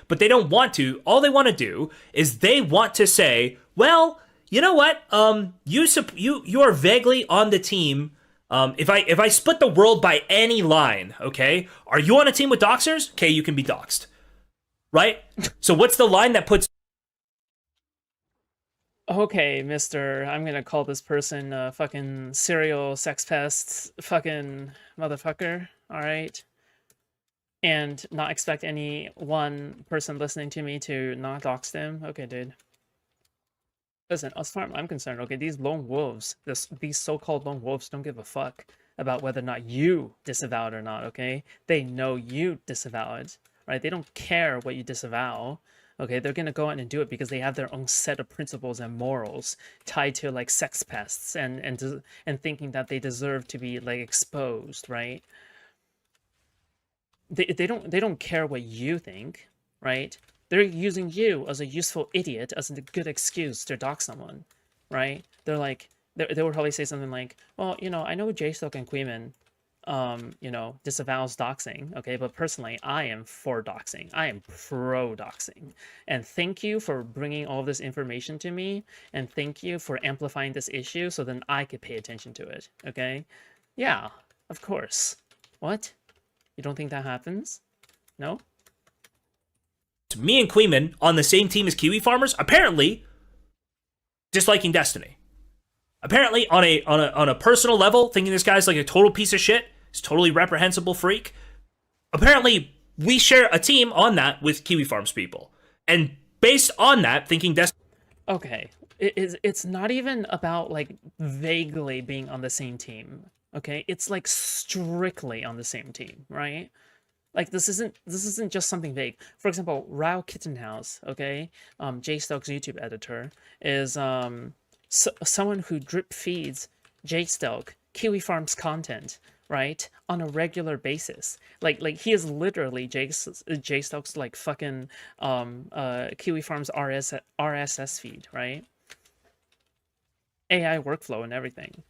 but they don't want to. All they want to do is they want to say, well, you know what? You are vaguely on the team. If I split the world by any line, okay, are you on a team with doxers? Okay, you can be doxed, right? So what's the line that puts? Okay, mister, I'm gonna call this person a fucking serial sex pest fucking motherfucker, alright? And not expect any one person listening to me to not dox them? Okay, dude. Listen, as far as I'm concerned, okay, these lone wolves, these so-called lone wolves don't give a fuck about whether or not you disavow it or not, okay? They know you disavow it, right? They don't care what you disavow, okay? They're gonna go out and do it because they have their own set of principles and morals tied to, like, sex pests and thinking that they deserve to be, like, exposed, right? They don't care what you think, right? They're using you as a useful idiot as a good excuse to dox someone, right? They're like, they would probably say something like, well, you know, I know Jstlk and Queeman, you know, disavows doxing, okay? But personally, I am for doxing. I am pro doxing. And thank you for bringing all this information to me. And thank you for amplifying this issue so then I could pay attention to it, okay? Yeah, of course. What? You don't think that happens? No? Me and Queeman on the same team as Kiwi farmers, apparently disliking Destiny. Apparently on a personal level, thinking this guy's like a total piece of shit, he's a totally reprehensible freak. Apparently we share a team on that with Kiwi farms people. And based on that, thinking Destiny. Okay. It's not even about like vaguely being on the same team. Okay? It's like strictly on the same team, right? Like this isn't just something vague. For example, Rao Kittenhouse, okay, Jstlk's YouTube editor, is someone who drip feeds Jstlk Kiwi Farms content, right, on a regular basis. Like he is literally Jstlk's like fucking Kiwi Farms RSS feed, right? AI workflow and everything.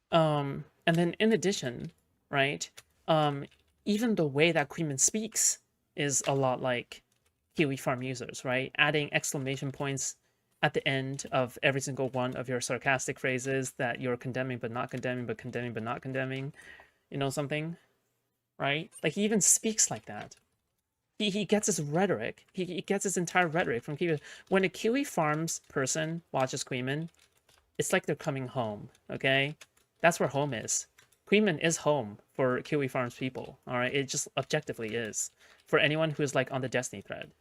And then in addition, right? Even the way that Queeman speaks is a lot like Kiwi Farm users, right? Adding exclamation points at the end of every single one of your sarcastic phrases that you're condemning but not condemning, but condemning but not condemning. You know something? Right? Like he even speaks like that. He gets his rhetoric. He gets his entire rhetoric from Kiwi. When a Kiwi Farms person watches Queeman, it's like they're coming home, okay? That's where home is. Queeman is home for Kiwi Farms people, all right? It just objectively is. For anyone who is like on the Destiny thread,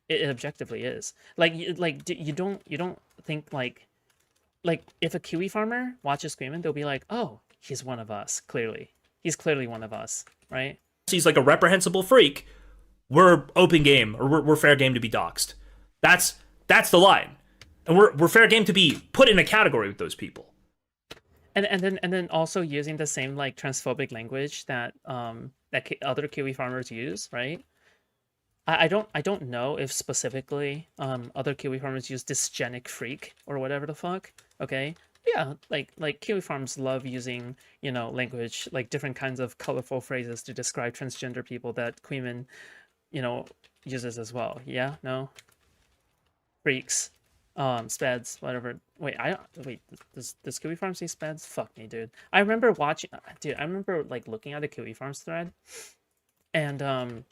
it objectively is. Like you don't think like if a Kiwi farmer watches Queeman, they'll be like, oh, he's one of us. Clearly, he's clearly one of us, right? He's like a reprehensible freak. We're open game, or we're fair game to be doxxed. That's the line, and we're fair game to be put in a category with those people. And then also using the same like transphobic language that other Kiwi farmers use, right? I don't know if specifically other Kiwi farmers use dysgenic freak or whatever the fuck. Okay, yeah, like Kiwi farms love using, you know, language, like different kinds of colorful phrases to describe transgender people that Queeman, you know, uses as well. Yeah, no, freaks. Speds, whatever. Wait, does Kiwi Farms say speds? Fuck me, dude. I remember watching, dude, I remember like looking at a Kiwi Farms thread, and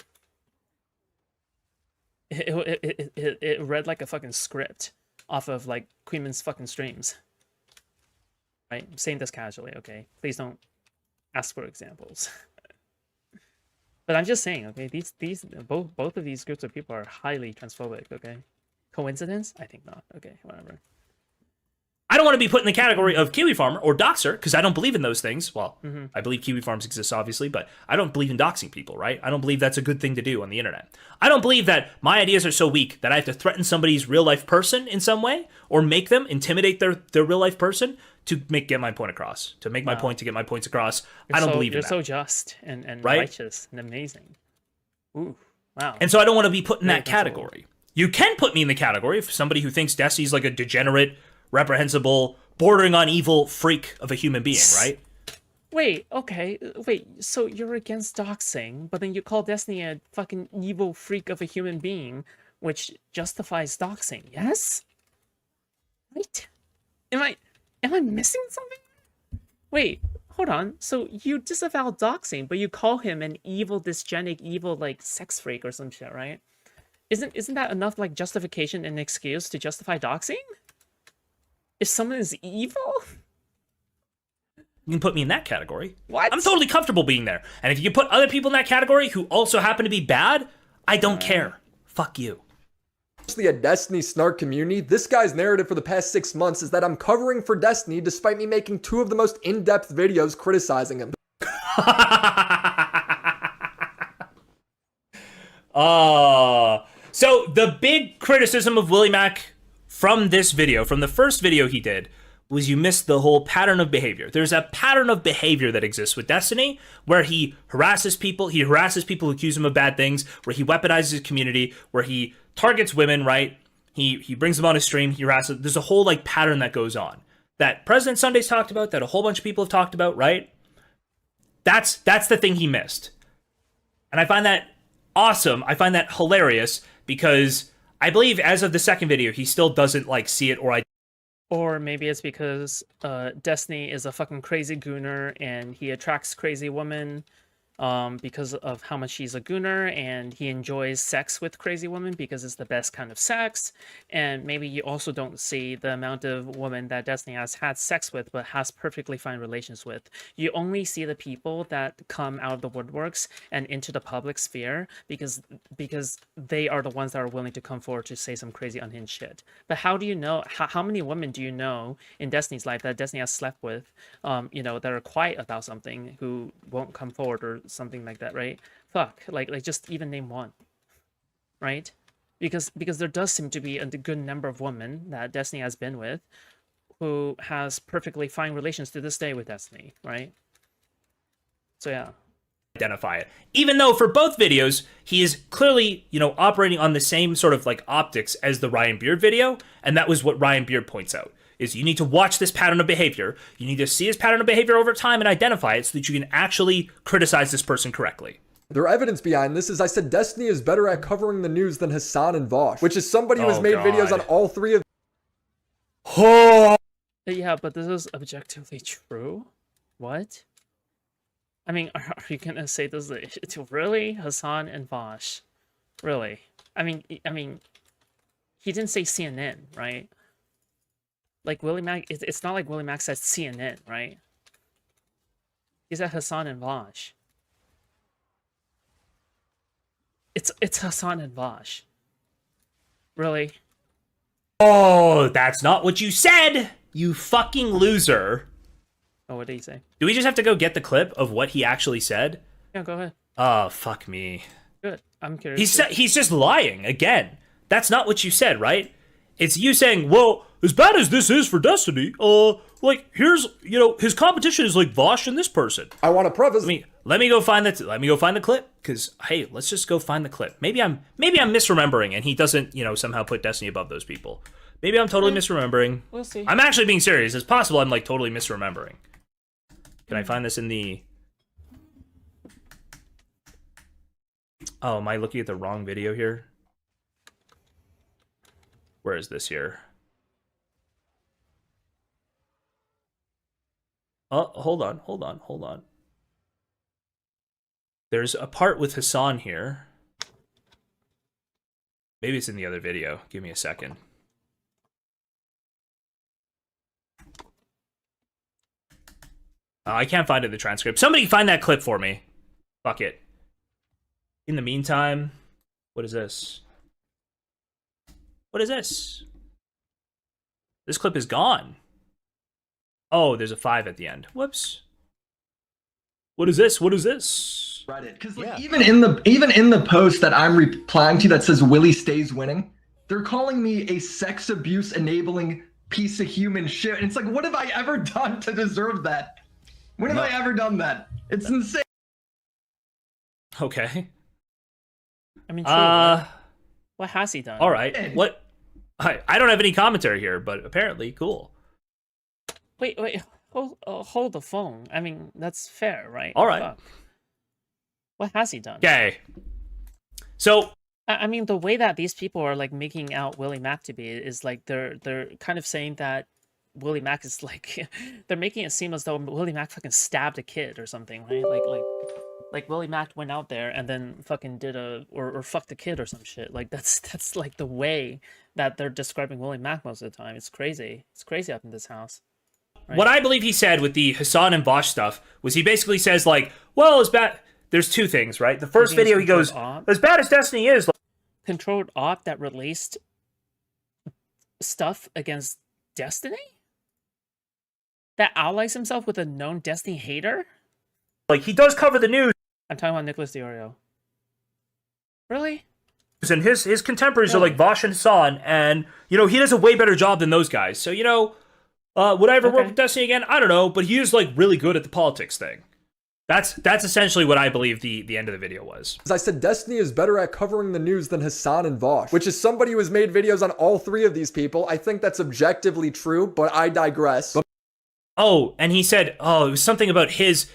it read like a fucking script off of like Queeman's fucking streams. Right? I'm saying this casually, okay? Please don't ask for examples. But I'm just saying, okay, these both of these groups of people are highly transphobic, okay? Coincidence? I think not. Okay, whatever. I don't want to be put in the category of Kiwi Farmer or Doxxer because I don't believe in those things. Well, I believe Kiwi Farms exist, obviously, but I don't believe in doxing people, right? I don't believe that's a good thing to do on the internet. I don't believe that my ideas are so weak that I have to threaten somebody's real-life person in some way or make them intimidate their real-life person to get my point across, to make my point, to get my points across. I don't believe in that. You're so just and right? righteous and amazing. Ooh, wow. And so I don't want to be put in that category. You can put me in the category of somebody who thinks Desi's like a degenerate, reprehensible, bordering on evil freak of a human being, right? Wait, okay, wait, so you're against doxing, but then you call Destiny a fucking evil freak of a human being, which justifies doxing, yes? Right? Am I missing something? Wait, hold on. So you disavow doxing, but you call him an evil, dysgenic, evil like sex freak or some shit, right? Isn't that enough like justification and excuse to justify doxing? If someone is evil? You can put me in that category. What? I'm totally comfortable being there. And if you can put other people in that category who also happen to be bad, I don't care. Fuck you. Especially a Destiny snark community, this guy's narrative for the past 6 months is that I'm covering for Destiny despite me making 2 of the most in-depth videos criticizing him. So the big criticism of Willie Mac from this video, from the first video he did, was you missed the whole pattern of behavior. There's a pattern of behavior that exists with Destiny where he harasses people who accuse him of bad things, where he weaponizes his community, where he targets women, right? He brings them on his stream, he harasses. There's a whole like pattern that goes on that President Sunday's talked about, that a whole bunch of people have talked about, right? That's the thing he missed. And I find that awesome. I find that hilarious because I believe as of the second video, he still doesn't like see it Or maybe it's because Destiny is a fucking crazy gooner and he attracts crazy women because of how much he's a gooner, and he enjoys sex with crazy women because it's the best kind of sex. And maybe you also don't see the amount of women that Destiny has had sex with but has perfectly fine relations with. You only see the people that come out of the woodworks and into the public sphere because they are the ones that are willing to come forward to say some crazy unhinged shit. But how do you know, how many women do you know in Destiny's life that Destiny has slept with, that are quiet about something, who won't come forward or something like that, right? Fuck, like just even name one, right? Because there does seem to be a good number of women that Destiny has been with who has perfectly fine relations to this day with Destiny, right? So yeah. identify it. Even though for both videos, he is clearly, operating on the same sort of like optics as the Ryan Beard video, and that was what Ryan Beard points out. Is you need to watch this pattern of behavior. You need to see his pattern of behavior over time and identify it so that you can actually criticize this person correctly. Their evidence behind this is I said Destiny is better at covering the news than Hassan and Vosh, which is somebody who has made videos on all 3 of. Yeah, but this is objectively true. What? I mean, are you gonna say this is really Hassan and Vosh? Really? I mean, he didn't say CNN, right? Like Willie Mac, it's not like Willie Mac said CNN, right? He said Hassan and Vosh. It's Hassan and Vosh. Really? Oh, that's not what you said, you fucking loser. Oh, what did he say? Do we just have to go get the clip of what he actually said? Yeah, go ahead. Oh, fuck me. Good. I'm curious. He's just lying again. That's not what you said, right? It's you saying, well, as bad as this is for Destiny, here's, his competition is like Vosh and this person. I want to preface. Let me go find the clip, because hey, let's just go find the clip. Maybe I'm misremembering, and he doesn't, somehow put Destiny above those people. Maybe I'm totally misremembering. We'll see. I'm actually being serious. It's possible I'm like totally misremembering. Can I find this in the? Oh, am I looking at the wrong video here? Where is this here? Oh, hold on. There's a part with Hassan here. Maybe it's in the other video. Give me a second. I can't find it in the transcript. Somebody find that clip for me. Fuck it. In the meantime, what is this? What is this? This clip is gone. Oh, there's a 5 at the end. Whoops. What is this? Reddit, because even in the post that I'm replying to that says Willie stays winning, they're calling me a sex abuse enabling piece of human shit. And it's like, what have I ever done to deserve that? When have I ever done that? It's insane. Okay. I mean, truly, what has he done? All right. What? I don't have any commentary here, but apparently, cool. Wait. hold the phone. I mean, that's fair, right? All right. Fuck. What has he done? Okay. So I mean, the way that these people are like making out Willie Mack to be is like they're kind of saying that Willie Mack is like they're making it seem as though Willie Mack fucking stabbed a kid or something, right? Like Willie Mack went out there and then fucking did or fucked a kid or some shit. Like that's like the way that they're describing Willie Mack most of the time. It's crazy. It's crazy up in this house. Right? What I believe he said with the Hassan and Bosch stuff was he basically says like, well, as bad. There's two things, right? The first video he goes, as bad as Destiny is. Controlled op that released stuff against Destiny? That allies himself with a known Destiny hater? Like, he does cover the news. I'm talking about Nicholas Diorio. Really? And his contemporaries are like Vosh and Hassan, and, you know, he does a way better job than those guys. So, you know, would I ever work with Destiny again? I don't know, but he is, like, really good at the politics thing. That's essentially what I believe the end of the video was. As I said, Destiny is better at covering the news than Hassan and Vosh, which is somebody who has made videos on all three of these people. I think that's objectively true, but I digress. Oh, and he said, oh, it was something about his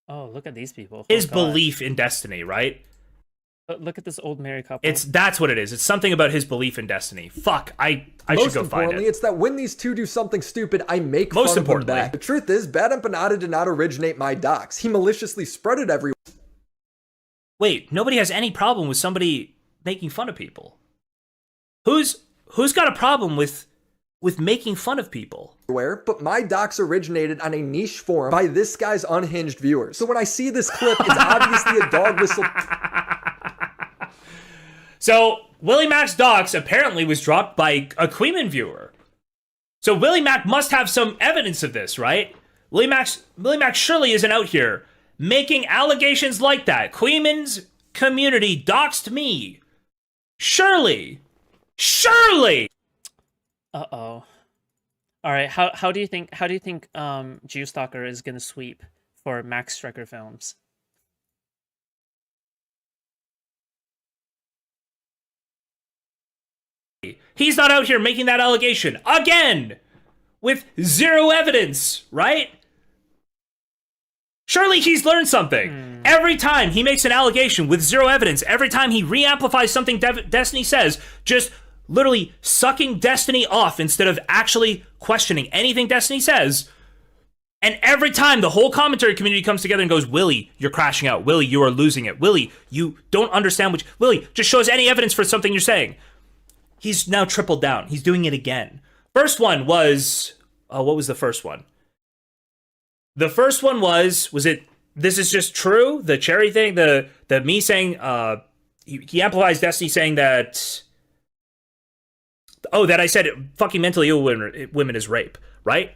oh, look at these people. His belief in Destiny, right? But look at this old married couple. That's what it is. It's something about his belief in Destiny. Fuck, I should go find it. Most importantly, it's that when these two do something stupid, I make fun of them back. The truth is, Bad Empanada did not originate my docs. He maliciously spread it everywhere. Wait, nobody has any problem with somebody making fun of people. Who's got a problem with making fun of people? But my docs originated on a niche forum by this guy's unhinged viewers. So when I see this clip, it's obviously a dog whistle. So Willie Mack's docs apparently was dropped by a Queeman viewer. So Willie Mack must have some evidence of this, right? Willie Mack surely isn't out here making allegations like that. Queeman's community doxed me. Surely. Uh-oh. All right, how do you think Jstlk is going to sweep for Max Striker Films? He's not out here making that allegation again with zero evidence, right? Surely he's learned something. Every time he makes an allegation with zero evidence, every time he re-amplifies something Destiny says, just literally sucking Destiny off instead of actually questioning anything Destiny says. And every time the whole commentary community comes together and goes, Willie, you're crashing out. Willie, you are losing it. Willie, you don't understand what... Willie, just show us any evidence for something you're saying. He's now tripled down. He's doing it again. First one was... what was the first one? The first one was it... This is just true? The cherry thing? The me saying... he amplifies Destiny saying that... Oh, that I said fucking mentally ill women is rape, right?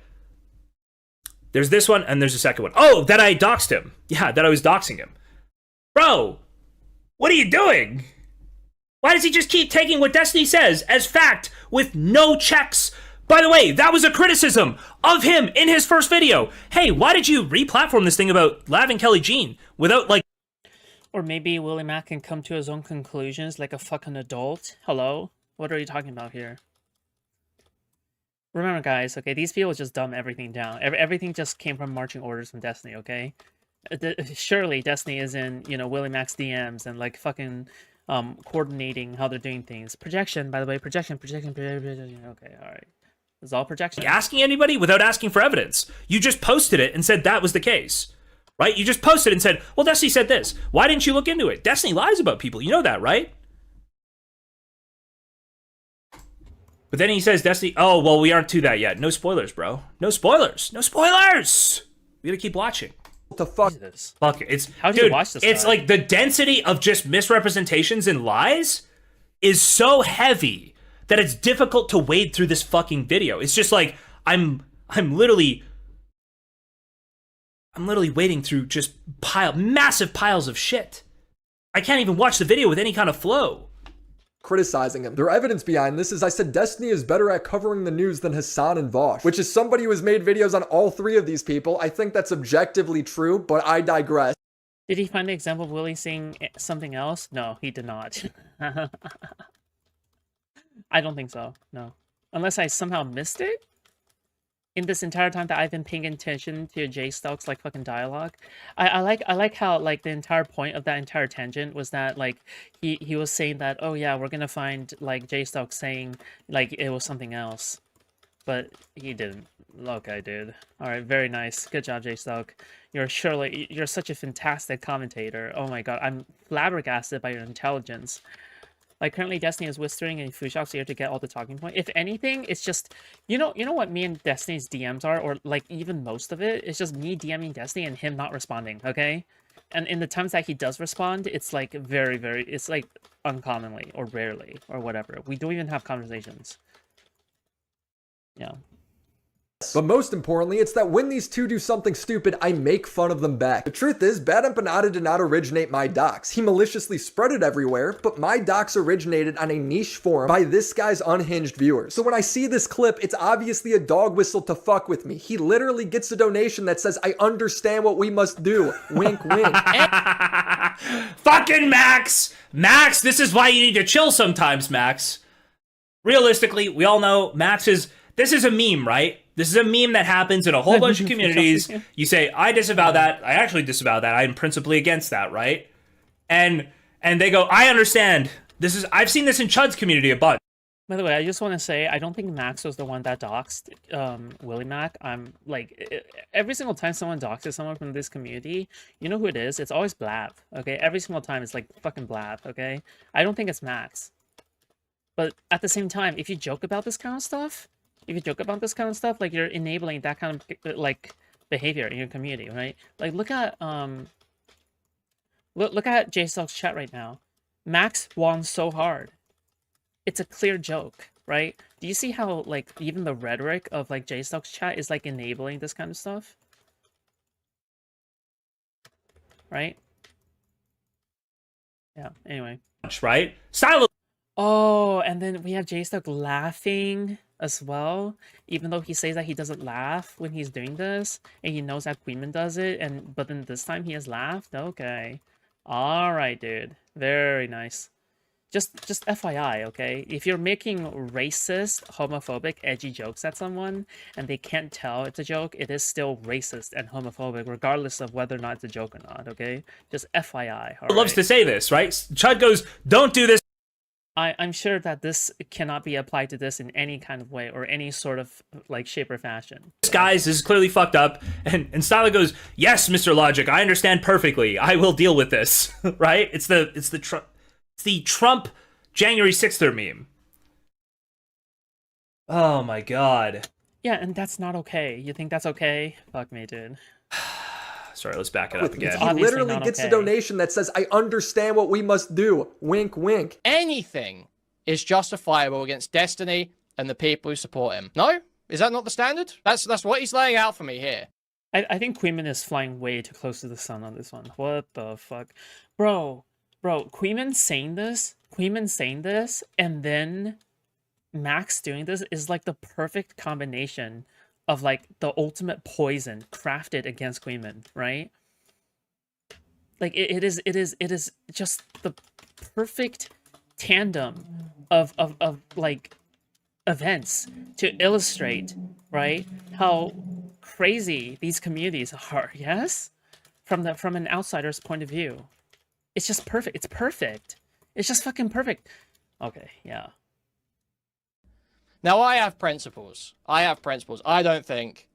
There's this one, and there's a second one. Oh, that I doxed him. Yeah, that I was doxing him. Bro, what are you doing? Why does he just keep taking what Destiny says as fact with no checks? By the way, that was a criticism of him in his first video. Hey, why did you re-platform this thing about Lavin Kelly Jean without, like... Or maybe Willie Mack can come to his own conclusions like a fucking adult. Hello? What are you talking about here? Remember, guys, okay, these people just dumb everything down. Everything just came from marching orders from Destiny, okay? Surely Destiny is in, you know, Willie Mack's DMs and, like, fucking coordinating how they're doing things. Projection, by the way, projection. Okay, all right. It's all projection. Asking anybody without asking for evidence. You just posted it and said that was the case, right? You just posted and said, well, Destiny said this. Why didn't you look into it? Destiny lies about people. You know that, right? But then he says, Destiny, oh, well, we aren't to that yet. No spoilers, bro. No spoilers. No spoilers! We gotta keep watching. What the fuck? Fuck, it's... How do you watch this It's guy? like the density of just misrepresentations and lies is so heavy that it's difficult to wade through this fucking video. It's just like, I'm literally wading through just massive piles of shit. I can't even watch the video with any kind of flow. Criticizing him. Their evidence behind this is I said Destiny is better at covering the news than Hassan and Vosh, which is somebody who has made videos on all three of these people. I think that's objectively true, but I digress. Did he find the example of Willie saying something else? No, he did not. I don't think so, no. Unless I somehow missed it? in this entire time that I've been paying attention to Jstlk's like fucking dialogue, I like how like the entire point of that entire tangent was that like he was saying that, oh yeah, we're gonna find like Jstlk saying like it was something else, but he didn't. Okay, dude. All right, very nice. Good job, Jstlk. You're such a fantastic commentator. Oh my god, I'm flabbergasted by your intelligence. Like currently Destiny is whispering in Foodshops here to get all the talking point. If anything, it's just you know what me and Destiny's DMs are, or like even most of it, it's just me DMing Destiny and him not responding, okay? And in the times that he does respond, it's like very, it's like uncommonly or rarely or whatever. We don't even have conversations. Yeah. But most importantly, it's that when these two do something stupid, I make fun of them back. The truth is, Bad Empanada did not originate my docs. He maliciously spread it everywhere, but my docs originated on a niche forum by this guy's unhinged viewers. So when I see this clip, it's obviously a dog whistle to fuck with me. He literally gets a donation that says, I understand what we must do. Wink, wink. Fucking Max! Max, this is why you need to chill sometimes, Max. Realistically, we all know this is a meme, right? This is a meme that happens in a whole bunch of communities. You say, I disavow that. I actually disavow that. I'm principally against that, right? And they go, I understand. I've seen this in Chud's community a bunch. By the way, I just want to say, I don't think Max was the one that doxed Willie Mac. I'm like, every single time someone doxes someone from this community, you know who it is? It's always Blab, okay? Every single time it's like fucking Blab, okay? I don't think it's Max. But at the same time, if you joke about this kind of stuff, like you're enabling that kind of like behavior in your community, right? Like look at Jstlk's chat right now. Max won so hard. It's a clear joke, right? Do you see how like even the rhetoric of like Jstlk's chat is like enabling this kind of stuff? Right? Yeah, anyway. Right? Silo. Oh, and then we have Jstlk laughing as well, even though he says that he doesn't laugh when he's doing this, and he knows that Queenman does it, but then this time he has laughed. Okay, all right, dude, very nice. Just FYI, okay? If you're making racist, homophobic, edgy jokes at someone and they can't tell it's a joke, it is still racist and homophobic, regardless of whether or not it's a joke or not. Okay, just FYI. Loves to say this, right? Chud goes, "Don't do this." I'm sure that this cannot be applied to this in any kind of way or any sort of like shape or fashion. Guys, this is clearly fucked up. And Styla goes, "Yes, Mr. Logic, I understand perfectly. I will deal with this." Right? It's the Trump January 6th meme. Oh my god. Yeah, and that's not okay. You think that's okay? Fuck me, dude. Sorry, let's back it up again. He literally gets a donation that says, I understand what we must do. Wink, wink. Anything is justifiable against Destiny and the people who support him. No? Is that not the standard? That's what he's laying out for me here. I think Queenman is flying way too close to the sun on this one. What the fuck? Bro, Queenman saying this, and then Max doing this is like the perfect combination of like the ultimate poison crafted against Queenman, right? Like it is just the perfect tandem of like events to illustrate, right, how crazy these communities are. Yes, from an outsider's point of view, it's just perfect. It's perfect. It's just fucking perfect. Okay, yeah. Now, I have principles. I don't think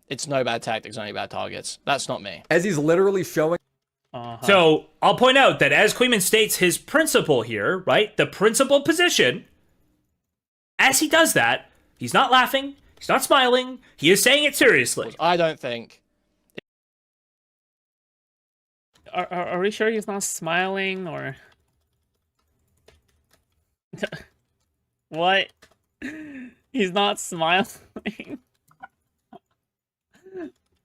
it's no bad tactics, only bad targets. That's not me. As he's literally showing. So, I'll point out that as Queenman states his principle here, right? The principal position, as he does that, he's not laughing, he's not smiling, he is saying it seriously. I don't think. Are we sure he's not smiling, or... What? He's not smiling.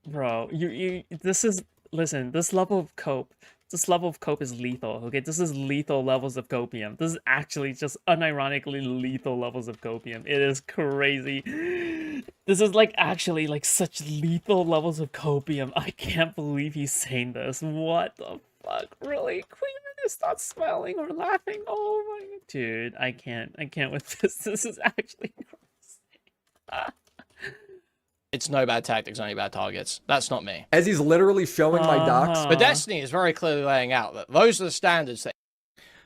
Bro, listen, this level of cope is lethal, okay? This is lethal levels of copium. This is actually just unironically lethal levels of copium. It is crazy. This is like actually like such lethal levels of copium. I can't believe he's saying this. What the fuck? Really? Queenman is not smiling or laughing? Oh my god. Dude, I can't with this. This is actually crazy. It's no bad tactics, only bad targets. That's not me. As he's literally showing my docs. But Destiny is very clearly laying out that those are the standards that.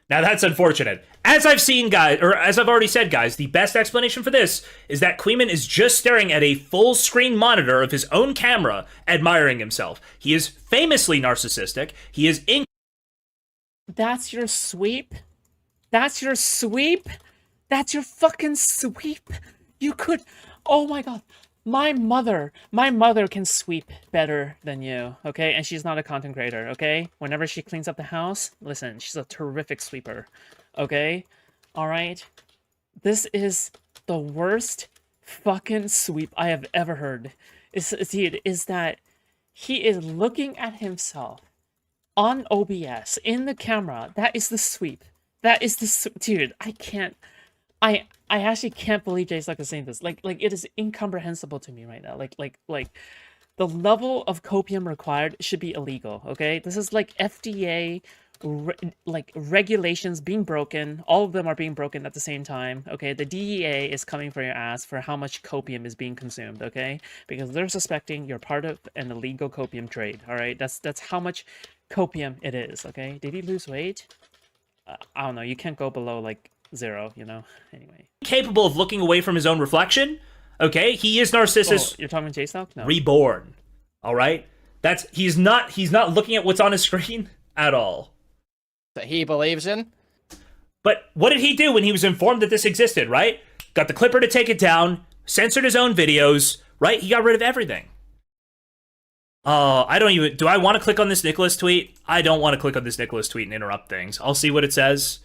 Now that's unfortunate. As I've seen, guys, or as I've already said, guys, the best explanation for this is that Queeman is just staring at a full screen monitor of his own camera, admiring himself. He is famously narcissistic. He is in. That's your sweep? That's your sweep? That's your fucking sweep? You could... Oh my god. My mother can sweep better than you, okay? And she's not a content creator, okay? Whenever she cleans up the house, listen, she's a terrific sweeper, okay? Alright? This is the worst fucking sweep I have ever heard. Is that he is looking at himself on OBS, in the camera. That is the sweep. That is the... Dude, I can't... I actually can't believe Jstlk is saying this. Like it is incomprehensible to me right now. Like the level of copium required should be illegal. Okay, this is like FDA regulations being broken. All of them are being broken at the same time. Okay, the DEA is coming for your ass for how much copium is being consumed. Okay, because they're suspecting you're part of an illegal copium trade. All right, that's how much copium it is. Okay, did he lose weight? I don't know. You can't go below like 0, you know. Anyway, capable of looking away from his own reflection. Okay, he is Narcissus. Oh, you're talking Jstlk? No. Reborn. All right, he's not looking at what's on his screen at all. That he believes in. But what did he do when he was informed that this existed? Right, got the Clipper to take it down, censored his own videos. Right, he got rid of everything. I don't even. Do I want to click on this Nicholas tweet? I don't want to click on this Nicholas tweet and interrupt things. I'll see what it says.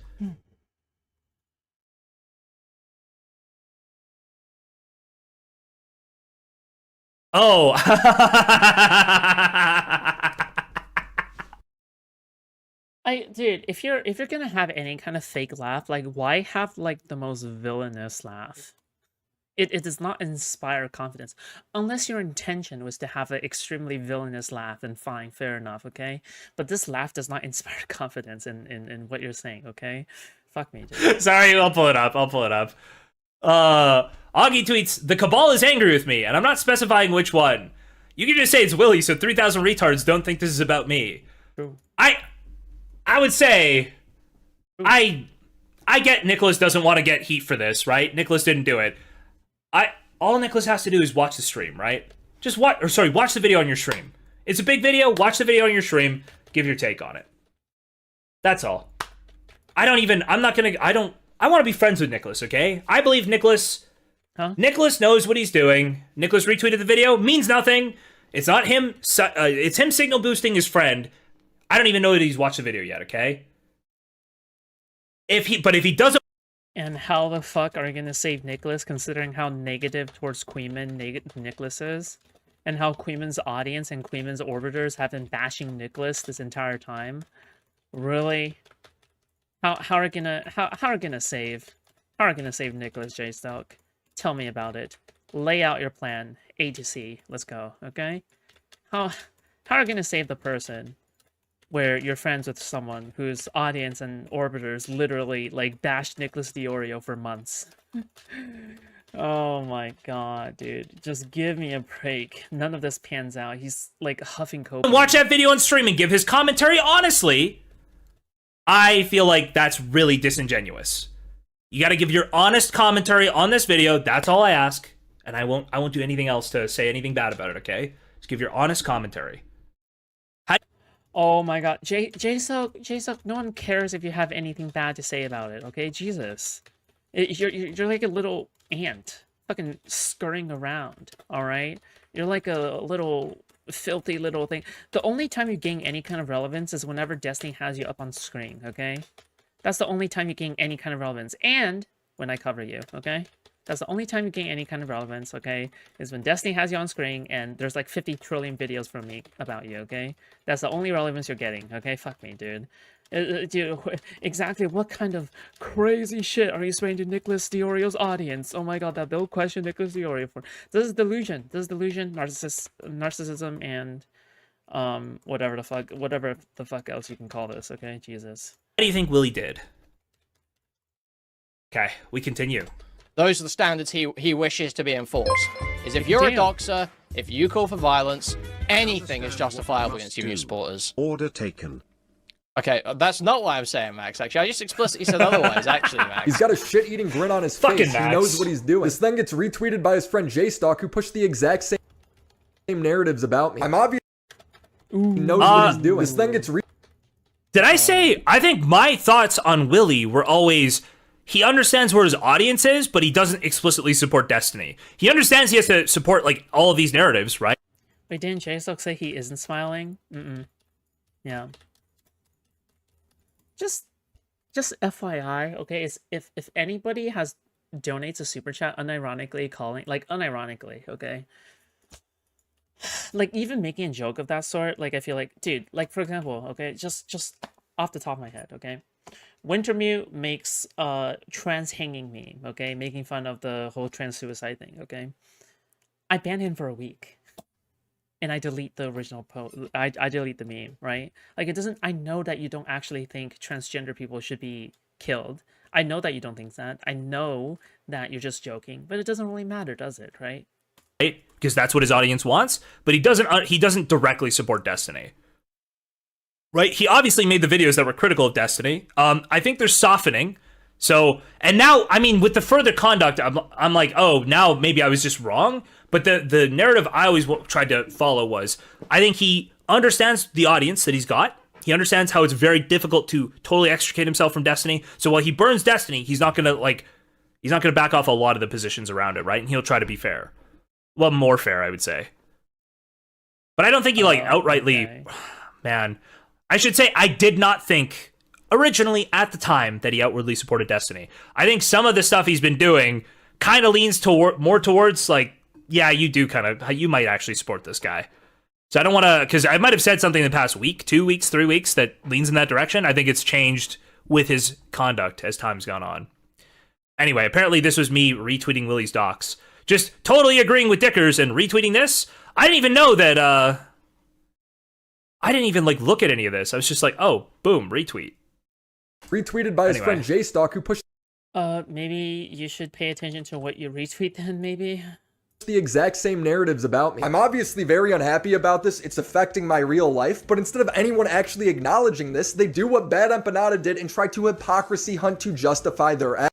Oh. Dude, if you're gonna have any kind of fake laugh, like why have like the most villainous laugh? It does not inspire confidence. Unless your intention was to have an extremely villainous laugh, then fine, fair enough, okay? But this laugh does not inspire confidence in what you're saying, okay? Fuck me, dude. Sorry, I'll pull it up. Augie tweets, the Cabal is angry with me, and I'm not specifying which one. You can just say it's Willy, so 3,000 retards don't think this is about me. True. I would say, I get Nicholas doesn't want to get heat for this, right? Nicholas didn't do it. All Nicholas has to do is watch the stream, right? Just watch the video on your stream. It's a big video, watch the video on your stream, give your take on it. That's all. I want to be friends with Nicholas, okay? I believe Nicholas... Huh? Nicholas knows what he's doing. Nicholas retweeted the video, means nothing. It's not him, it's him signal boosting his friend. I don't even know that he's watched the video yet, okay? If he doesn't... And how the fuck are you gonna save Nicholas, considering how negative towards Queeman Nicholas is? And how Queeman's audience and Queeman's orbiters have been bashing Nicholas this entire time? Really? How are you gonna save Nicholas, Jstlk? Tell me about it. Lay out your plan. A to C. Let's go, okay? How are you gonna save the person where you're friends with someone whose audience and orbiters literally like bashed Nicholas Diorio for months? Oh my god, dude. Just give me a break. None of this pans out. He's like huffing coke. Watch that video on stream and give his commentary honestly. I feel like that's really disingenuous. You got to give your honest commentary on this video. That's all I ask, and I won't do anything else to say anything bad about it. Okay, just give your honest commentary. Oh my god, Jstlk, no one cares if you have anything bad to say about it. Okay, Jesus, you're like a little ant, fucking scurrying around. All right, you're like a little filthy little thing. The only time you gain any kind of relevance is whenever Destiny has you up on screen. Okay. That's the only time you gain any kind of relevance. And when I cover you, okay? That's the only time you gain any kind of relevance, okay? Is when Destiny has you on screen and there's like 50 trillion videos from me about you, okay? That's the only relevance you're getting, okay? Fuck me, dude. Dude, exactly what kind of crazy shit are you saying to Nicholas Diorio's audience? Oh my god, that they'll question Nicholas Diorio for. This is delusion. This is delusion, narcissism, and whatever the fuck else you can call this, okay? Jesus. What do you think Willy did? Okay, we continue. Those are the standards he wishes to be enforced. is if you're a Damn. doxer, if you call for violence, anything is justifiable against your supporters. Order taken. Okay, that's not what I'm saying, Max, actually. I just explicitly said otherwise, actually, Max. He's got a shit-eating grin on his Fucking face. Max. He knows what he's doing. This then gets retweeted by his friend Jstlk, who pushed the exact same narratives about me. I'm obvious he knows what he's doing. This then gets Did I say, I think my thoughts on Willy were always, he understands where his audience is, but he doesn't explicitly support Destiny. He understands he has to support, like, all of these narratives, right? Wait, didn't Jstlk say he isn't smiling? Yeah. Just FYI, okay, is if anybody has donates a super chat unironically, okay? Like, even making a joke of that sort, like, I feel like, dude, like, for example, okay, just off the top of my head, okay? Wintermute makes trans hanging meme, okay? Making fun of the whole trans suicide thing, okay? I ban him for a week. And I delete the original post. I delete the meme, right? Like, it doesn't... I know that you don't actually think transgender people should be killed. I know that you don't think that. I know that you're just joking. But it doesn't really matter, does it, right? Right? Because that's what his audience wants, but he doesn't directly support Destiny. Right? He obviously made the videos that were critical of Destiny. I think there's softening. So, and now, I mean, with the further conduct, I'm like, oh, now maybe I was just wrong. But the narrative I always tried to follow was, I think he understands the audience that he's got. He understands how it's very difficult to totally extricate himself from Destiny. So while he burns Destiny, he's not gonna back off a lot of the positions around it, right? And he'll try to be fair. Well, more fair, I would say. But I don't think he outrightly, okay. Man, I should say I did not think originally at the time that he outwardly supported Destiny. I think some of the stuff he's been doing kind of leans more towards like, yeah, you might actually support this guy. So I don't want to, because I might have said something in the past week, 2 weeks, 3 weeks that leans in that direction. I think it's changed with his conduct as time's gone on. Anyway, apparently this was me retweeting Willy's docs. Just totally agreeing with Dickers and retweeting this. I didn't even know that, I didn't even look at any of this. I was just like, oh, boom, retweet. retweeted by his friend Jstlk, who pushed Maybe you should pay attention to what you retweet then, maybe? the exact same narratives about me. I'm obviously very unhappy about this. It's affecting my real life, but instead of anyone actually acknowledging this, they do what Bad Empanada did and try to hypocrisy hunt to justify their act.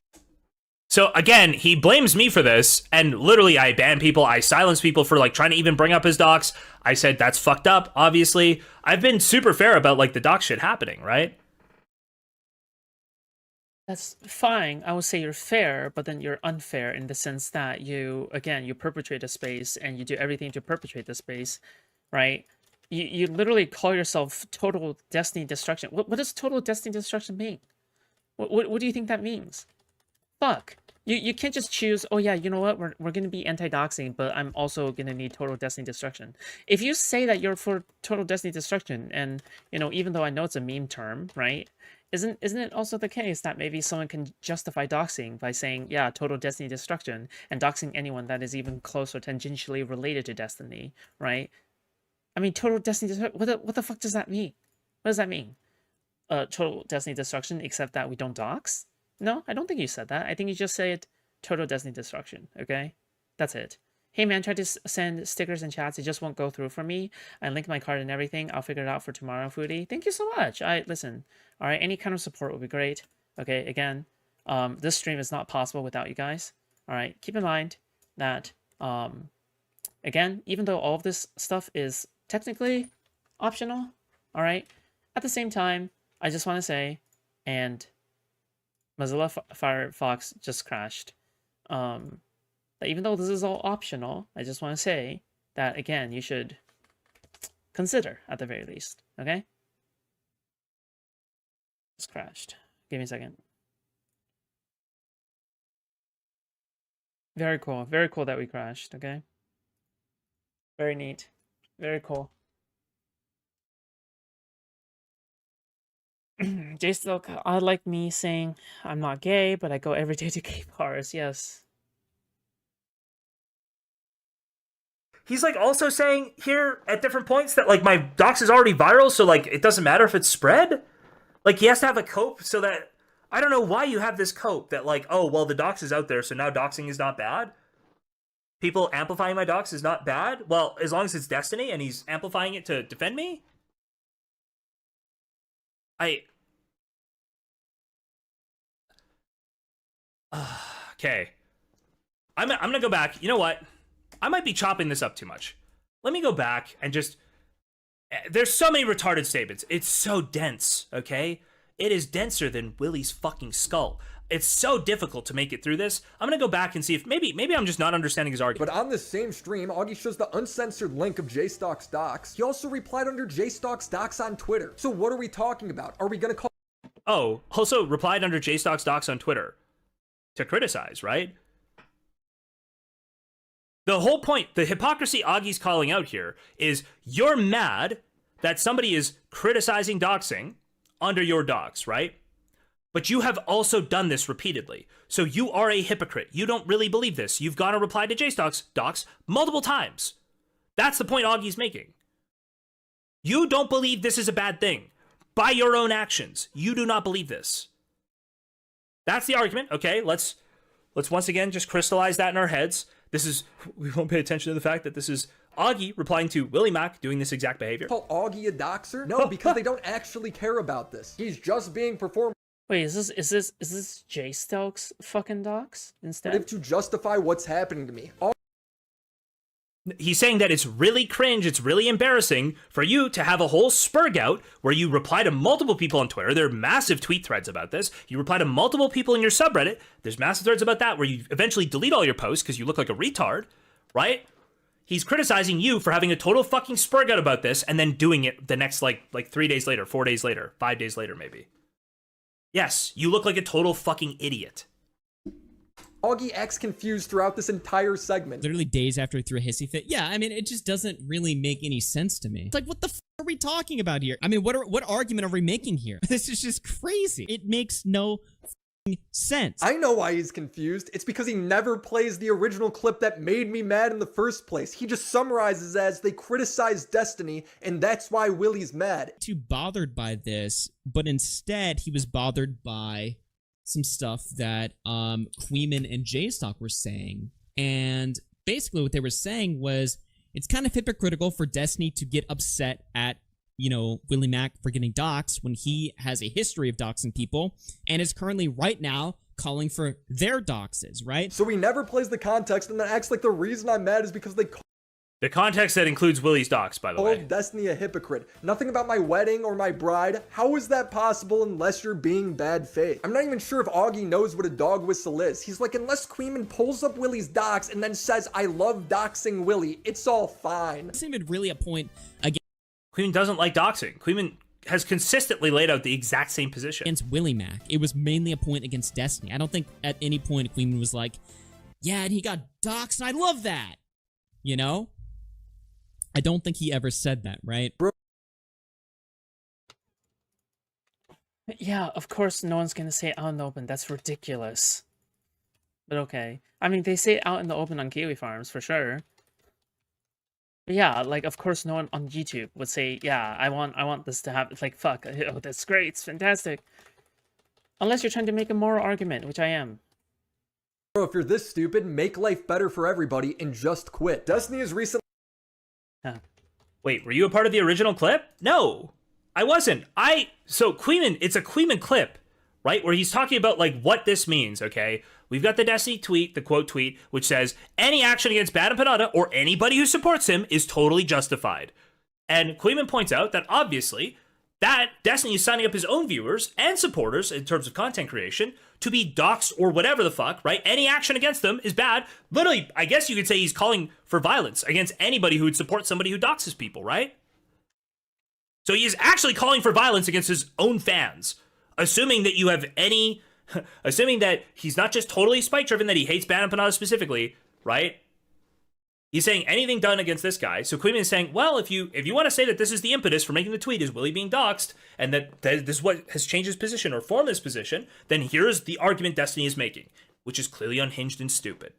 So again, he blames me for this, and literally I ban people, I silence people for trying to even bring up his docs. I said that's fucked up, obviously. I've been super fair about the doc shit happening, right? That's fine. I would say you're fair, but then you're unfair in the sense that you perpetrate a space and you do everything to perpetrate the space, right? You literally call yourself total Destiny destruction. What does total Destiny destruction mean? What do you think that means? Fuck. You can't just choose, oh yeah, you know what, we're going to be anti-doxing, but I'm also going to need total Destiny destruction. If you say that you're for total Destiny destruction, and, even though I know it's a meme term, right, isn't it also the case that maybe someone can justify doxing by saying, yeah, total Destiny destruction, and doxing anyone that is even close or tangentially related to Destiny, right? I mean, total Destiny destruction, what the fuck does that mean? What does that mean? Total Destiny destruction, except that we don't dox? No, I don't think you said that. I think you just said total Destiny destruction, okay? That's it. Hey man, try to send stickers and chats. It just won't go through for me. I linked my card and everything. I'll figure it out for tomorrow, Foodie. Thank you so much. Listen, all right, any kind of support would be great. Okay, again, this stream is not possible without you guys. All right, keep in mind that, again, even though all of this stuff is technically optional, all right, at the same time, I just want to say, and Mozilla Firefox just crashed. That even though this is all optional, I just want to say that, again, you should consider at the very least, okay? It's crashed. Give me a second. Very cool. Very cool that we crashed, okay? Very neat. Very cool. Jstlk, I like me saying I'm not gay, but I go every day to gay bars. Yes. He's also saying here at different points that my docs is already viral, so it doesn't matter if it's spread. He has to have a cope so that, I don't know why you have this cope that oh well, the dox is out there, so now doxing is not bad. people amplifying my docs is not bad? Well, as long as it's Destiny and he's amplifying it to defend me? Okay. I'm gonna go back. You know what? I might be chopping this up too much. Let me go back and just... There's so many retarded statements. It's so dense, okay? It is denser than Willie's fucking skull. It's so difficult to make it through this. I'm gonna go back and see if maybe I'm just not understanding his argument. But on this same stream, Augie shows the uncensored link of Jstlk's docs. He also replied under Jstlk's docs on Twitter. So what are we talking about? Are we gonna call... Oh, also replied under Jstlk's docs on Twitter to criticize, right? The whole point, the hypocrisy Augie's calling out here is you're mad that somebody is criticizing doxing under your docs, right? But you have also done this repeatedly. So you are a hypocrite. You don't really believe this. You've gone and replied to Jstlk's docs multiple times. That's the point Augie's making. You don't believe this is a bad thing. By your own actions, you do not believe this. That's the argument. Okay, let's once again just crystallize that in our heads. We won't pay attention to the fact that this is Augie replying to Willie Mac doing this exact behavior. Call Augie a doxer? No, because they don't actually care about this. He's just being performed Wait, is this Jstlk's fucking docs instead? to justify what's happening to me. He's saying that it's really cringe, it's really embarrassing for you to have a whole spurg out where you reply to multiple people on Twitter. There are massive tweet threads about this. You reply to multiple people in your subreddit. There's massive threads about that where you eventually delete all your posts because you look like a retard, right? He's criticizing you for having a total fucking spurg out about this and then doing it the next like 3 days later, 4 days later, 5 days later maybe. Yes, you look like a total fucking idiot. Augie acts confused throughout this entire segment. Literally days after he threw a hissy fit. Yeah, I mean, it just doesn't really make any sense to me. It's like, what the f are we talking about here? I mean, what argument are we making here? This is just crazy. It makes no f***ing sense. I know why he's confused. It's because he never plays the original clip that made me mad in the first place. He just summarizes as they criticize Destiny, and that's why Willie's mad. Too bothered by this, but instead he was bothered by some stuff that Queeman and Jstlk were saying. And basically what they were saying was it's kind of hypocritical for Destiny to get upset at, you know, Willie Mac for getting doxxed when he has a history of doxing people and is currently right now calling for their doxes, right? So he never plays the context and then acts like the reason I'm mad is because they The context that includes Willie's docs, by the way. called Destiny a hypocrite. Nothing about my wedding or my bride. How is that possible unless you're being bad faith? I'm not even sure if Augie knows what a dog whistle is. He's like, unless Queeman pulls up Willie's docs and then says, I love doxing Willie, it's all fine. It's even really a point against Queeman doesn't like doxing. Queeman has consistently laid out the exact same position. Willie Mac. It was mainly a point against Destiny. I don't think at any point Queeman was like, yeah, and he got doxxed and I love that. You know? I don't think he ever said that, right? Yeah, of course no one's gonna say it out in the open. That's ridiculous. But okay. I mean, they say it out in the open on Kiwi Farms, for sure. But yeah, like, of course no one on YouTube would say, yeah, I want this to happen. It's like, fuck, oh, that's great, it's fantastic. Unless you're trying to make a moral argument, which I am. Bro, if you're this stupid, make life better for everybody and just quit. Destiny is recently... Wait, were you a part of the original clip? No, I wasn't. So Queeman, it's a Queeman clip, right? Where he's talking about like what this means, okay? We've got the Destiny tweet, the quote tweet, which says, any action against Bad and Panada or anybody who supports him is totally justified. And Queeman points out that obviously that Destiny is signing up his own viewers and supporters in terms of content creation to be doxxed or whatever the fuck, right? Any action against them is bad. Literally, I guess you could say he's calling for violence against anybody who would support somebody who doxes people, right? So he is actually calling for violence against his own fans, assuming that you have any, assuming that he's not just totally spite-driven, that he hates Bad and Panada specifically, right? He's saying anything done against this guy. So Queeman is saying, well, if you want to say that this is the impetus for making the tweet is Willie being doxxed, and that this is what has changed his position or formed his position, then here's the argument Destiny is making, which is clearly unhinged and stupid.